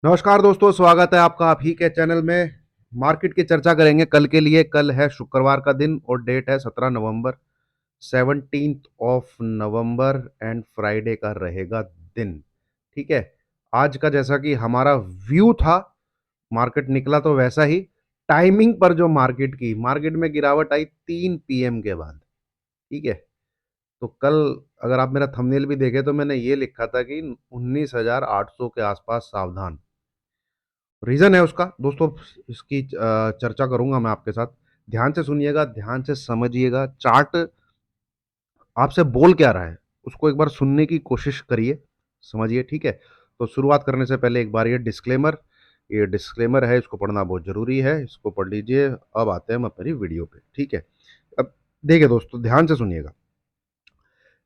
नमस्कार दोस्तों, स्वागत है आपका आप ही के चैनल में। मार्केट की चर्चा करेंगे कल के लिए। कल है शुक्रवार का दिन और डेट है 17 नवंबर। 17 ऑफ नवंबर एंड फ्राइडे का रहेगा दिन। ठीक है। आज का जैसा कि हमारा व्यू था, मार्केट निकला तो वैसा ही टाइमिंग पर। जो मार्केट में गिरावट आई 3 PM के बाद। ठीक है। तो कल अगर आप मेरा थंबनेल भी देखें तो मैंने ये लिखा था कि 19,800 के आसपास सावधान। रीज़न है उसका दोस्तों, इसकी चर्चा करूँगा मैं आपके साथ। ध्यान से सुनिएगा, ध्यान से समझिएगा। चार्ट आपसे बोल क्या रहा है, उसको एक बार सुनने की कोशिश करिए, समझिए, ठीक है? तो शुरुआत करने से पहले एक बार ये डिस्क्लेमर है, इसको पढ़ना बहुत ज़रूरी है, इसको पढ़ लीजिए। अब आते हैं हम अपनी वीडियो पे, ठीक है? अब देखिए दोस्तों, ध्यान से सुनिएगा।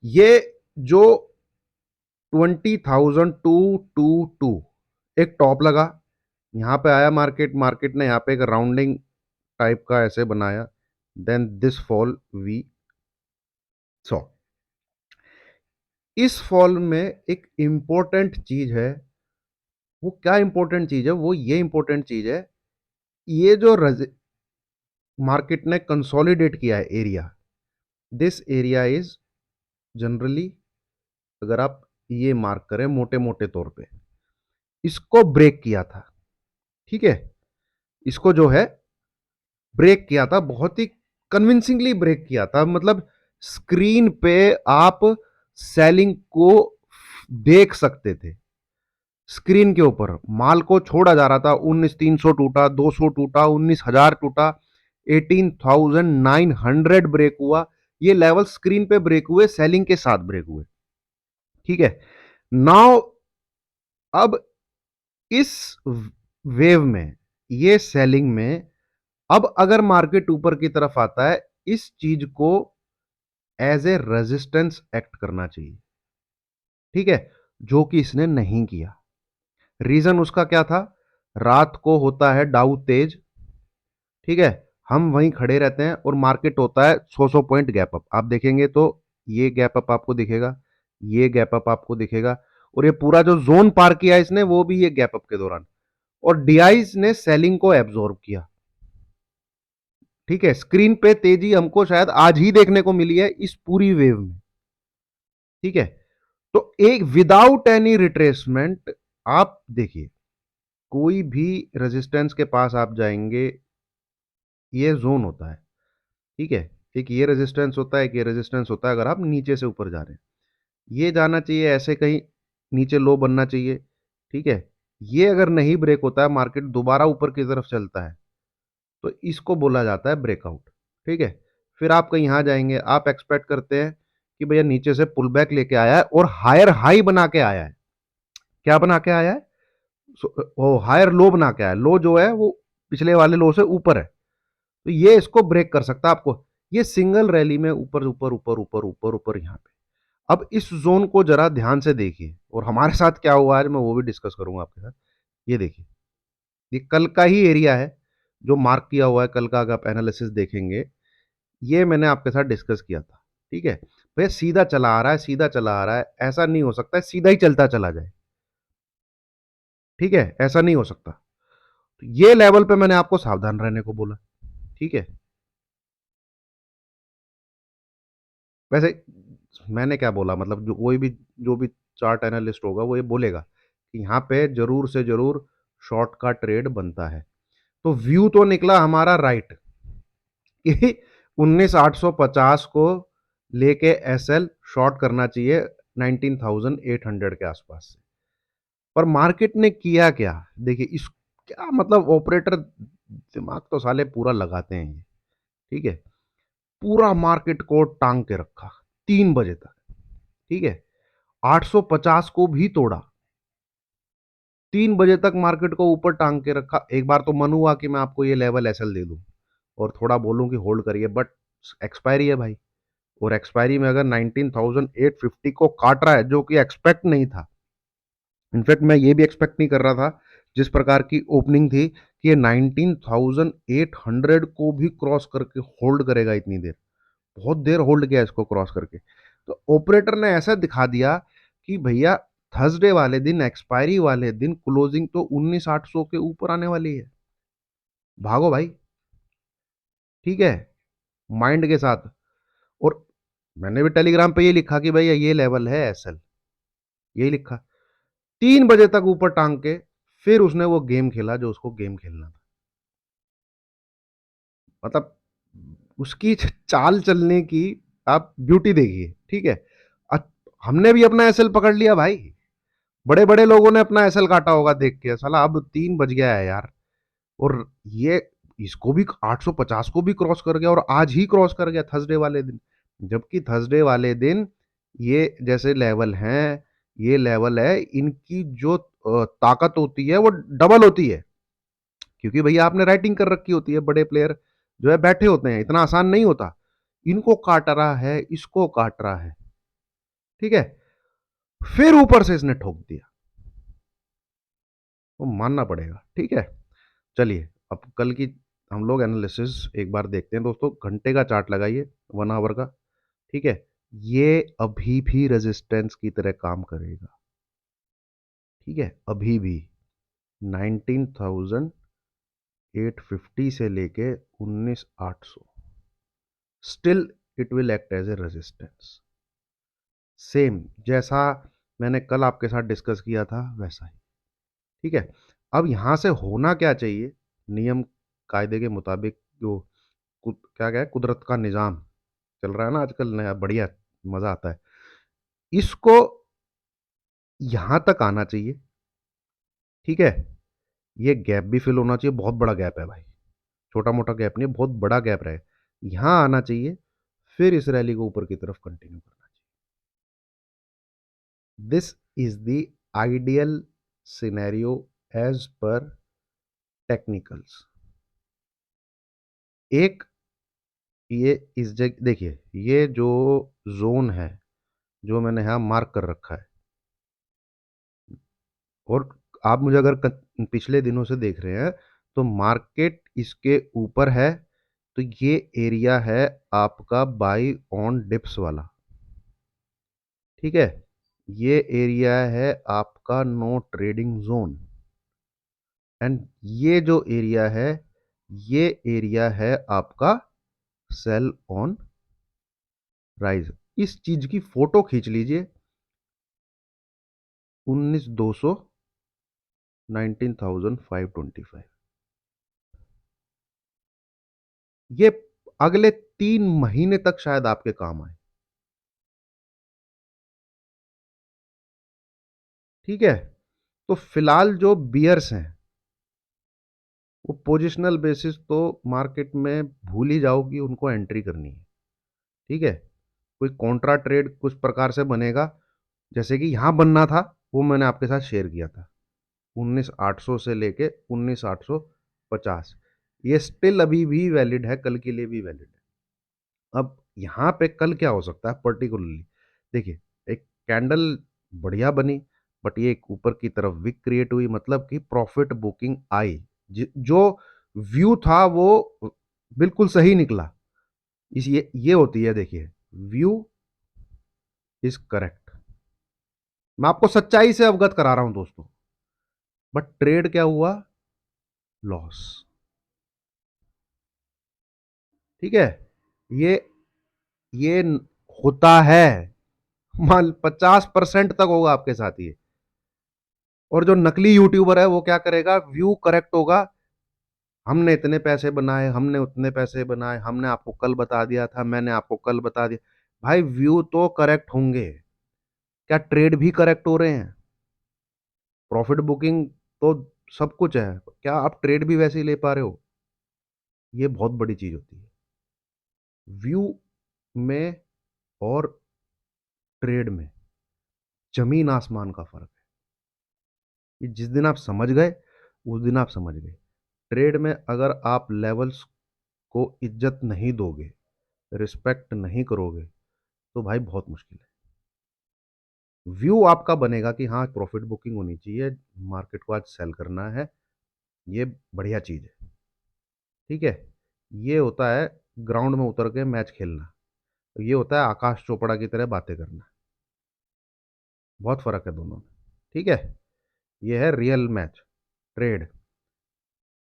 ये जो 20,222 एक टॉप लगा, यहाँ पे आया मार्केट ने यहाँ पे एक राउंडिंग टाइप का ऐसे बनाया। Then this fall we saw. इस फॉल में एक इंपॉर्टेंट चीज है। वो क्या इंपॉर्टेंट चीज है? वो ये इंपॉर्टेंट चीज है, ये जो मार्केट ने कंसोलिडेट किया है area, this area is generally, अगर आप ये मार्क करें मोटे मोटे तौर पे, इसको ब्रेक किया था। ठीक है। इसको जो है ब्रेक किया था, बहुत ही कन्विंसिंगली ब्रेक किया था। मतलब स्क्रीन पे आप सेलिंग को देख सकते थे। स्क्रीन के ऊपर माल को छोड़ा जा रहा था। 19,300 टूटा, 200 टूटा, 19,000 टूटा, 18,900 ब्रेक हुआ। ये लेवल स्क्रीन पे ब्रेक हुए, सेलिंग के साथ ब्रेक हुए। ठीक है। नाउ अब इस वेव में, ये सेलिंग में, अब अगर मार्केट ऊपर की तरफ आता है, इस चीज को एज ए रेजिस्टेंस एक्ट करना चाहिए। ठीक है। जो कि इसने नहीं किया। रीजन उसका क्या था? रात को होता है डाउ तेज। ठीक है। हम वहीं खड़े रहते हैं और मार्केट होता है 100 पॉइंट गैप अप। आप देखेंगे तो ये गैप अप आपको दिखेगा, ये गैप अप आपको दिखेगा, और ये पूरा जो जोन पार किया इसने, वो भी ये गैप अप के दौरान। और डीआईज ने सेलिंग को एब्जॉर्ब किया। ठीक है। स्क्रीन पे तेजी हमको शायद आज ही देखने को मिली है इस पूरी वेव में। ठीक है। तो एक विदाउट एनी रिट्रेसमेंट, आप देखिए, कोई भी रेजिस्टेंस के पास आप जाएंगे, ये जोन होता है। ठीक है। एक ये रेजिस्टेंस होता है, एक ये रेजिस्टेंस होता है, अगर आप नीचे से ऊपर जा रहे हैं। ये जाना चाहिए ऐसे, कहीं नीचे लो बनना चाहिए। ठीक है। ये अगर नहीं ब्रेक होता है, मार्केट दोबारा ऊपर की तरफ चलता है, तो इसको बोला जाता है ब्रेकआउट। ठीक है। फिर आप कहीं यहां जाएंगे, आप एक्सपेक्ट करते हैं कि भैया नीचे से पुल बैक लेके आया है और हायर हाई बना के आया है। क्या बना के आया है? वो हायर लो बना के आया है। लो जो है वो पिछले वाले लो से ऊपर है, तो ये इसको ब्रेक कर सकता है आपको। ये सिंगल रैली में ऊपर ऊपर ऊपर ऊपर ऊपर ऊपर यहाँ पे। अब इस जोन को जरा ध्यान से देखिए, और हमारे साथ क्या हुआ आज मैं वो भी डिस्कस करूंगा आपके साथ। ये देखिए, ये कल का ही एरिया है जो मार्क किया हुआ है। कल का अगर आप एनालिसिस देखेंगे, ये मैंने आपके साथ डिस्कस किया था। ठीक है। भैया सीधा चला आ रहा है, सीधा चला आ रहा है, ऐसा नहीं हो सकता है सीधा ही चलता चला जाए। ठीक है। ऐसा नहीं हो सकता। तो ये लेवल पे मैंने आपको सावधान रहने को बोला। ठीक है। वैसे मैंने क्या बोला, मतलब जो भी चार्ट एनालिस्ट होगा वो ये बोलेगा कि यहाँ पे जरूर से जरूर शॉर्ट का ट्रेड बनता है। तो व्यू तो निकला हमारा राइट कि 19,850 को लेके एसएल शॉर्ट करना चाहिए 19,800 के आसपास से। पर मार्केट ने किया क्या? देखिए इस, क्या मतलब, ऑपरेटर दिमाग तो साले पूरा लगाते हैं ये। ठीक है। पूरा मार्केट को टांग के रखा 3 बजे तक। ठीक है। 850 को भी तोड़ा। 3 बजे तक मार्केट को ऊपर टांग के रखा। एक बार तो मन हुआ कि मैं आपको ये लेवल एसएल दे दूं और थोड़ा बोलूं कि होल्ड करिए, बट एक्सपायरी है भाई। और एक्सपायरी में अगर 19,850 को काट रहा है, जो कि एक्सपेक्ट नहीं था। इनफैक्ट मैं ये भी एक्सपेक्ट नहीं कर रहा था, जिस प्रकार की ओपनिंग थी, कि ये 19,800 को भी क्रॉस करके होल्ड करेगा इतनी देर। बहुत देर होल्ड किया इसको क्रॉस करके। तो ऑपरेटर ने ऐसा दिखा दिया कि भैया थर्सडे वाले दिन, एक्सपायरी वाले दिन क्लोजिंग तो 19,800 के ऊपर आने वाली है। भागो भाई, ठीक है, माइंड के साथ। और मैंने भी टेलीग्राम पे ये लिखा कि भैया ये लेवल है एसएल, यही लिखा। 3 बजे तक ऊपर टांग के फिर उसने वो गेम खेला जो उसको गेम खेलना था। मतलब उसकी चाल चलने की आप ब्यूटी देखिए, ठीक है। अ- हमने भी अपना एसएल पकड़ लिया भाई, बड़े बड़े लोगों ने अपना एसएल काटा होगा देख के, साला अब 3 बज गया है यार। और ये इसको भी 850 को भी क्रॉस कर गया, और आज ही क्रॉस कर गया थर्सडे वाले दिन। जबकि थर्सडे वाले दिन ये जैसे लेवल हैं, ये लेवल है, इनकी जो ताकत होती है वो डबल होती है। क्योंकि भैया आपने राइटिंग कर रखी होती है, बड़े प्लेयर जो है बैठे होते हैं, इतना आसान नहीं होता। इनको काट रहा है, इसको काट रहा है, ठीक है। फिर ऊपर से इसने ठोक दिया, वो मानना पड़ेगा, ठीक है। चलिए, अब कल की हम लोग एनालिसिस एक बार देखते हैं दोस्तों। घंटे का चार्ट लगाइए, 1 आवर का, ठीक है। ये अभी भी रेजिस्टेंस की तरह काम करेगा, ठीक है, अभी भी 19,850 से लेके 19,800, still it will act as a resistance. Same जैसा मैंने कल आपके साथ डिस्कस किया था वैसा ही, ठीक है। अब यहां से होना क्या चाहिए, नियम कायदे के मुताबिक, जो क्या क्या है, कुदरत का निज़ाम चल रहा है ना आजकल नया, बढ़िया, मज़ा आता है। इसको यहां तक आना चाहिए, ठीक है। ये गैप भी फिल होना चाहिए, बहुत बड़ा गैप है भाई, छोटा मोटा गैप नहीं, बहुत बड़ा गैप रहे, यहां आना चाहिए। फिर इस रैली को ऊपर की तरफ कंटिन्यू करना चाहिए। This is the ideal scenario as per technicals. एक, ये इस जगह देखिए, ये जो जोन है जो मैंने यहां मार्क कर रखा है, और आप मुझे अगर पिछले दिनों से देख रहे हैं तो मार्केट इसके ऊपर है, तो ये एरिया है आपका बाई ऑन डिप्स वाला, ठीक है। ये एरिया है आपका नो ट्रेडिंग जोन, एंड ये जो एरिया है, ये एरिया है आपका सेल ऑन राइज। इस चीज की फोटो खींच लीजिए, 19,200, 19,525, ये अगले 3 महीने तक शायद आपके काम आए, ठीक है। तो फिलहाल जो बियर्स हैं वो पोजिशनल बेसिस तो मार्केट में भूल ही जाओ कि उनको एंट्री करनी है, ठीक है। कोई कॉन्ट्रा ट्रेड कुछ प्रकार से बनेगा, जैसे कि यहां बनना था, वो मैंने आपके साथ शेयर किया था, 19,800 से लेके 19,850। ये स्टिल अभी भी वैलिड है, कल के लिए भी वैलिड है। अब यहां पे कल क्या हो सकता है पर्टिकुलरली, देखिए, एक कैंडल बढ़िया बनी, बट ये एक ऊपर की तरफ विक क्रिएट हुई, मतलब कि प्रॉफिट बुकिंग आई, जो व्यू था वो बिल्कुल सही निकला। इस ये होती है, देखिए, व्यू इज करेक्ट। मैं आपको सच्चाई से अवगत करा रहा हूं दोस्तों, बट ट्रेड क्या हुआ, लॉस, ठीक है। ये ये होता है, मान 50% तक होगा आपके साथ ये। और जो नकली यूट्यूबर है वो क्या करेगा, व्यू करेक्ट होगा, हमने इतने पैसे बनाए, हमने उतने पैसे बनाए, हमने आपको कल बता दिया था, मैंने आपको कल बता दिया। भाई व्यू तो करेक्ट होंगे, क्या ट्रेड भी करेक्ट हो रहे हैं, प्रॉफिट बुकिंग तो सब कुछ है, क्या आप ट्रेड भी वैसे ही ले पा रहे हो, ये बहुत बड़ी चीज होती है। व्यू में और ट्रेड में जमीन आसमान का फर्क है। ये जिस दिन आप समझ गए, उस दिन आप समझ गए। ट्रेड में अगर आप लेवल्स को इज्जत नहीं दोगे, रिस्पेक्ट नहीं करोगे, तो भाई बहुत मुश्किल है। व्यू आपका बनेगा कि हाँ प्रॉफिट बुकिंग होनी चाहिए, मार्केट को आज सेल करना है, ये बढ़िया चीज है, ठीक है। ये होता है ग्राउंड में उतर के मैच खेलना, तो ये होता है आकाश चोपड़ा की तरह बातें करना, बहुत फर्क है दोनों में। ठीक है, ये है रियल मैच ट्रेड।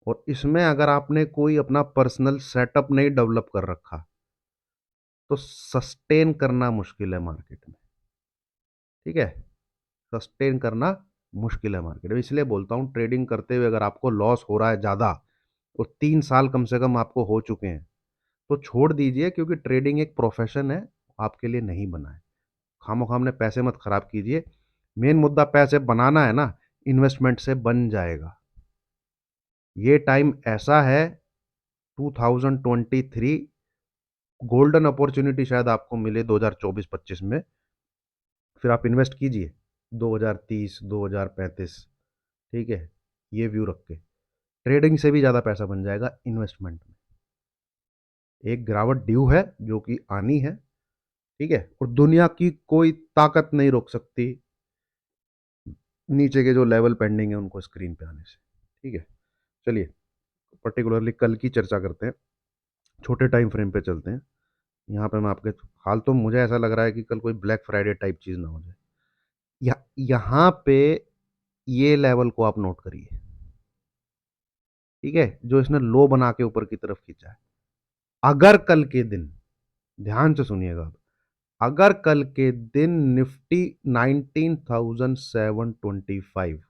और इसमें अगर आपने कोई अपना पर्सनल सेटअप नहीं डेवलप कर रखा तो सस्टेन करना मुश्किल है मार्केट में। ठीक है, सस्टेन करना मुश्किल है मार्केट में। इसलिए बोलता हूं ट्रेडिंग करते हुए अगर आपको लॉस हो रहा है ज़्यादा और 3 साल कम से कम आपको हो चुके हैं तो छोड़ दीजिए, क्योंकि ट्रेडिंग एक प्रोफेशन है, आपके लिए नहीं बना है। खामोखा अपने पैसे मत खराब कीजिए। मेन मुद्दा पैसे बनाना है ना, इन्वेस्टमेंट से बन जाएगा। ये टाइम ऐसा है 2023, गोल्डन अपॉर्चुनिटी शायद आपको मिले 2024-25 में, फिर आप इन्वेस्ट कीजिए 2030 2035। ठीक है, ये व्यू रख के ट्रेडिंग से भी ज़्यादा पैसा बन जाएगा इन्वेस्टमेंट में। एक गिरावट ड्यू है जो कि आनी है। ठीक है, और दुनिया की कोई ताकत नहीं रोक सकती नीचे के जो लेवल पेंडिंग है उनको स्क्रीन पे आने से। ठीक है, चलिए पर्टिकुलरली कल की चर्चा करते हैं, छोटे टाइम फ्रेम पे चलते हैं। यहाँ पे मैं आपके हाल तो मुझे ऐसा लग रहा है कि कल कोई ब्लैक फ्राइडे टाइप चीज़ ना हो जाए। यहाँ पे ये लेवल को आप नोट करिए। ठीक है, जो इसने लो बना के ऊपर की तरफ खींचा है। अगर कल के दिन, ध्यान से सुनिएगा अब, अगर कल के दिन निफ्टी 19,725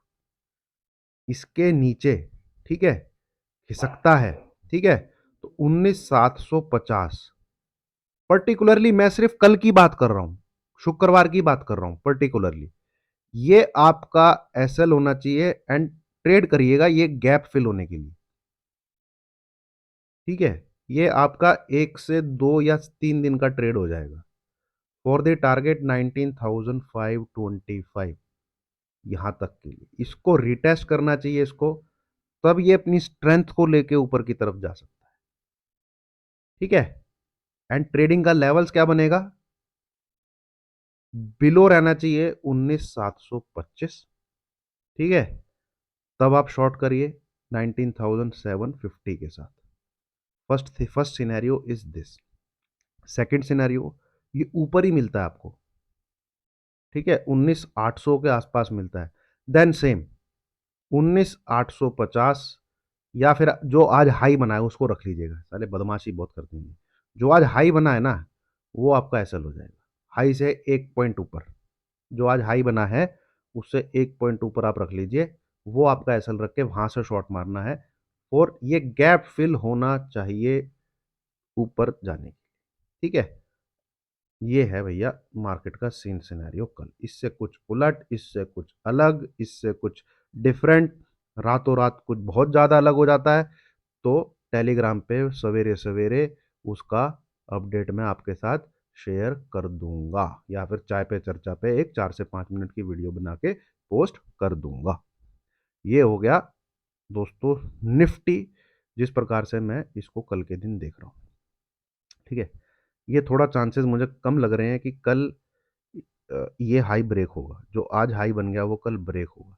इसके नीचे, ठीक है, खिसकता है, ठीक है, तो 19,750, पर्टिकुलरली मैं सिर्फ कल की बात कर रहा हूं, शुक्रवार की बात कर रहा हूं पर्टिकुलरली, ये आपका एसएल होना चाहिए एंड ट्रेड करिएगा ये गैप फिल होने के लिए। ठीक है, ये आपका 1 से 2 या 3 दिन का ट्रेड हो जाएगा फॉर द टारगेट 19,525, यहां तक के लिए इसको रिटेस्ट करना चाहिए इसको, तब ये अपनी स्ट्रेंथ को लेके ऊपर की तरफ जा सकता है। ठीक है, एंड ट्रेडिंग का लेवल्स क्या बनेगा, बिलो रहना चाहिए 19,725। ठीक है, तब आप शॉर्ट करिए 19,750 के साथ। First scenario is this. Second scenario, ये ऊपर ही मिलता है आपको, ठीक है, 19,800 के आसपास मिलता है, देन सेम 19,850, या फिर जो आज हाई बना है उसको रख लीजिएगा, साले बदमाशी बहुत करते हैं। जो आज हाई बना है ना वो आपका एसएल हो जाएगा, हाई से 1 पॉइंट ऊपर, जो आज हाई बना है उससे 1 पॉइंट ऊपर आप रख लीजिए, वो आपका एसएल रख के वहां से शॉर्ट मारना है। और ये गैप फिल होना चाहिए ऊपर जाने की। ठीक है, ये है भैया मार्केट का सीन सिनेरियो कल, इससे कुछ उलट, इससे कुछ अलग, इससे कुछ डिफरेंट, रातों रात कुछ बहुत ज़्यादा अलग हो जाता है तो टेलीग्राम पे सवेरे सवेरे उसका अपडेट मैं आपके साथ शेयर कर दूंगा, या फिर चाय पे चर्चा पे एक 4 से 5 मिनट की वीडियो बना के पोस्ट कर दूंगा। ये हो गया दोस्तों निफ्टी, जिस प्रकार से मैं इसको कल के दिन देख रहा हूँ। ठीक है, ये थोड़ा चांसेस मुझे कम लग रहे हैं कि कल ये हाई ब्रेक होगा, जो आज हाई बन गया वो कल ब्रेक होगा।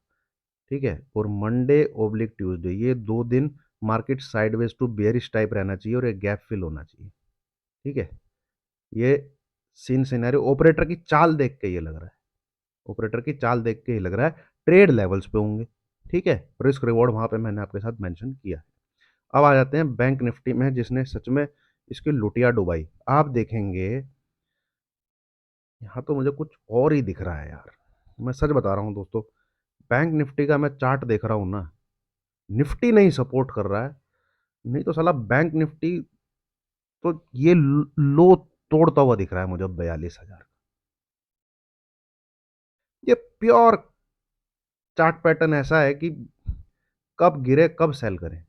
ठीक है, और मंडे ओब्लिक ट्यूसडे ये 2 दिन market sideways to bearish type रहना चाहिए और एक गैप फिल होना चाहिए। ठीक है, ये सीन सिनेरियो ऑपरेटर की चाल देख के ये लग रहा है, ऑपरेटर की चाल देख के ही लग रहा है ट्रेड लेवल्स पे होंगे। ठीक है, रिस्क रिवॉर्ड वहां पे मैंने आपके साथ मेंशन किया है। अब आ जाते हैं बैंक निफ्टी में, जिसने सच में इसकी लुटिया डुबाई। आप देखेंगे यहाँ तो मुझे कुछ और ही दिख रहा है यार, मैं सच बता रहा हूँ दोस्तों। बैंक निफ्टी का मैं चार्ट देख रहा हूँ ना, निफ्टी नहीं सपोर्ट कर रहा है, नहीं तो साला बैंक निफ्टी तो ये लो तोड़ता हुआ दिख रहा है मुझे 42,000। ये प्योर चार्ट पैटर्न ऐसा है कि कब गिरे कब सेल करें।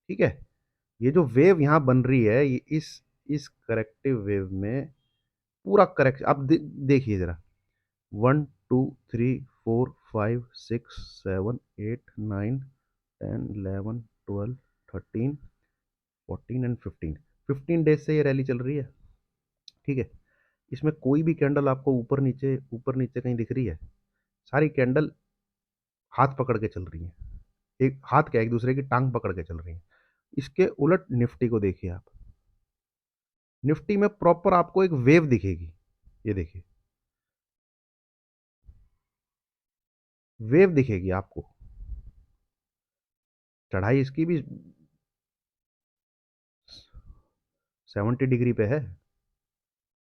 ठीक है, ये जो वेव यहाँ बन रही है, ये इस करेक्टिव वेव में पूरा करेक्ट आप देखिए जरा, 1 2 3 4 5 6 7 8 9 10 11 12 13 14 एंड 15 डेज से ये रैली चल रही है। ठीक है, इसमें कोई भी कैंडल आपको ऊपर नीचे कहीं दिख रही है, सारी कैंडल हाथ पकड़ के चल रही है, एक हाथ क्या एक दूसरे की टांग पकड़ के चल रही है। इसके उलट निफ्टी को देखिए आप, निफ्टी में प्रॉपर आपको एक वेव दिखेगी, ये देखिए, वेव दिखेगी आपको, चढ़ाई इसकी भी 70 डिग्री पे है,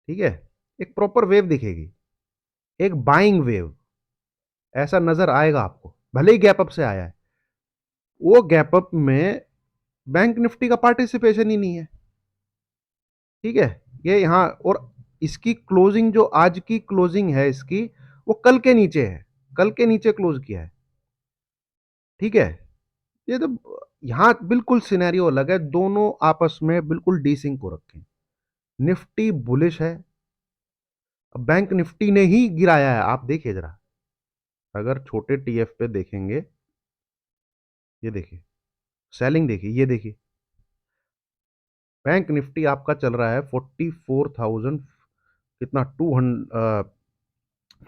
ठीक है। एक प्रॉपर वेव दिखेगी, एक बाइंग वेव ऐसा नजर आएगा आपको, भले ही गैप अप से आया है। वो गैप अप में बैंक निफ्टी का पार्टिसिपेशन ही नहीं है, ठीक है। ये यहां, और इसकी क्लोजिंग जो आज की क्लोजिंग है इसकी, वो कल के नीचे है, कल के नीचे क्लोज किया है, ठीक है। ये तो यहां बिल्कुल सिनेरियो अलग है, दोनों आपस में बिल्कुल डीसिंक हो रखे हैं। निफ्टी बुलिश है, अब बैंक निफ्टी ने ही गिराया है, आप देखिए जरा, अगर छोटे टीएफ पे देखेंगे, ये देखिए सेलिंग, देखिए ये देखिए, बैंक निफ्टी आपका चल रहा है 44,000, कितना 200,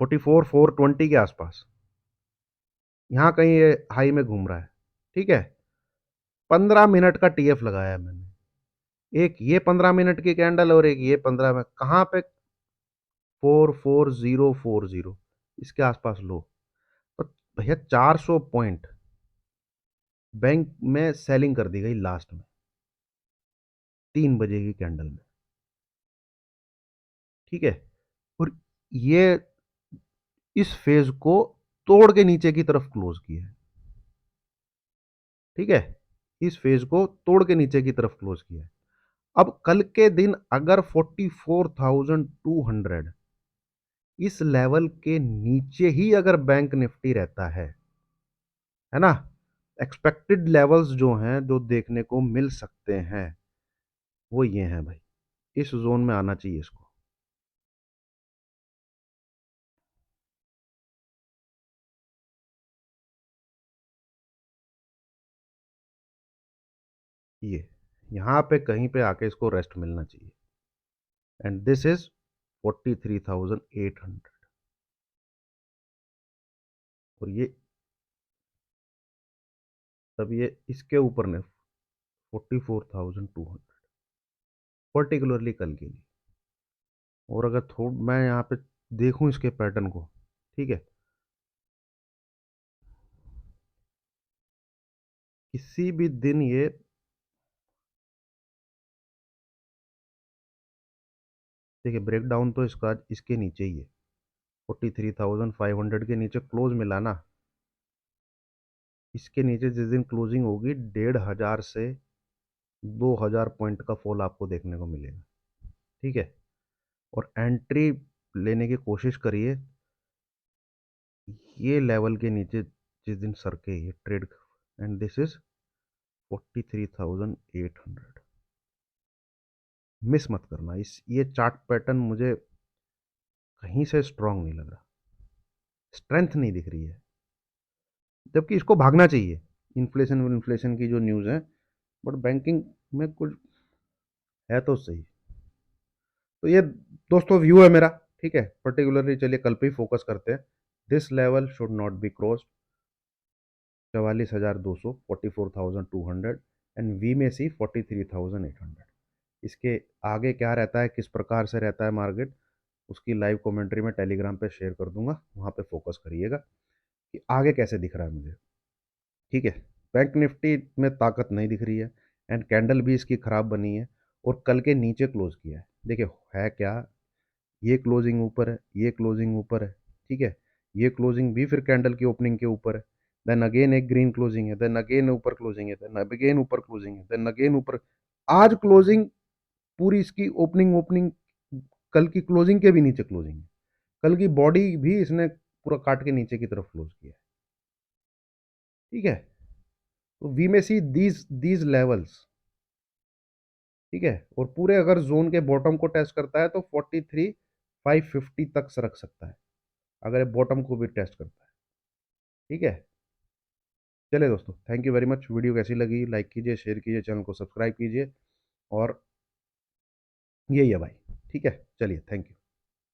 44,420 के आसपास, यहां कहीं ये हाई में घूम रहा है, ठीक है। 15 मिनट का टीएफ लगाया है मैंने, एक ये 15 मिनट की कैंडल और एक ये 15 में, कहां पे 44040, इसके आसपास लो। तो भैया 400 पॉइंट बैंक में सेलिंग कर दी गई लास्ट में 3 बजे की कैंडल में, ठीक है। और ये इस फेज को तोड़ के नीचे की तरफ क्लोज किया है, ठीक है। इस फेज को तोड़ के नीचे की तरफ क्लोज किया है। अब कल के दिन अगर 44,200 इस लेवल के नीचे ही अगर बैंक निफ्टी रहता है ना, एक्सपेक्टेड लेवल्स जो हैं, जो देखने को मिल सकते हैं, वो ये हैं भाई, इस जोन में आना चाहिए इसको। ये यहां पे कहीं पे आके इसको रेस्ट मिलना चाहिए, एंड दिस इज 43,800, और ये तब ये इसके ऊपर ने 44,200, पर्टिकुलरली कल के लिए। और अगर थोड़ा मैं यहाँ पे देखूं इसके पैटर्न को, ठीक है, किसी भी दिन ये देखिए, ब्रेकडाउन तो इसका इसके नीचे ही है, 43,500 के नीचे क्लोज मिला ना, इसके नीचे जिस दिन क्लोजिंग होगी 1,500 से 2,000 पॉइंट का फॉल आपको देखने को मिलेगा, ठीक है। और एंट्री लेने की कोशिश करिए ये लेवल के नीचे जिस दिन सरके ये trade, and this is 43,800, miss मत करना। इस ये चार्ट पैटर्न मुझे कहीं से स्ट्रांग नहीं लग रहा, स्ट्रेंथ नहीं दिख रही है, जबकि इसको भागना चाहिए। इन्फ्लेशन इन्फ्लेशन की जो न्यूज़ है, बट बैंकिंग में कुछ है तो सही। तो ये दोस्तों व्यू है मेरा, ठीक है। पर्टिकुलरली चलिए कल पे ही फोकस करते हैं। This level should not be crossed, 44,200, 44,200, and we may see 43,800। इसके आगे क्या रहता है, किस प्रकार से रहता है मार्केट, उसकी लाइव कमेंट्री में टेलीग्राम पे शेयर कर दूंगा, वहाँ पे फोकस करिएगा कि आगे कैसे दिख रहा है मुझे, ठीक है। बैंक निफ्टी में ताकत नहीं दिख रही है, एंड कैंडल भी इसकी खराब बनी है, और कल के नीचे क्लोज किया है, देखिए है क्या, ये क्लोजिंग ऊपर है, ये क्लोजिंग ऊपर है, ठीक है। ये क्लोजिंग भी फिर कैंडल की ओपनिंग के ऊपर है, देन अगेन एक ग्रीन क्लोजिंग है, देन अगेन ऊपर क्लोजिंग है, देन अगेन ऊपर क्लोजिंग है, देन अगेन ऊपर। आज क्लोजिंग पूरी इसकी ओपनिंग ओपनिंग कल की क्लोजिंग के भी नीचे क्लोजिंग है, कल की बॉडी भी इसने पूरा काट के नीचे की तरफ क्लोज किया है, ठीक है। तो we may see these these levels, ठीक है। और पूरे अगर जोन के बॉटम को टेस्ट करता है तो 43,550 तक रख सकता है, अगर बॉटम को भी टेस्ट करता है, ठीक है। चलिए दोस्तों, thank you very much. Video कैसी लगी, लाइक कीजिए, शेयर कीजिए, चैनल को सब्सक्राइब कीजिए, और यही है भाई, ठीक है। चलिए, थैंक यू।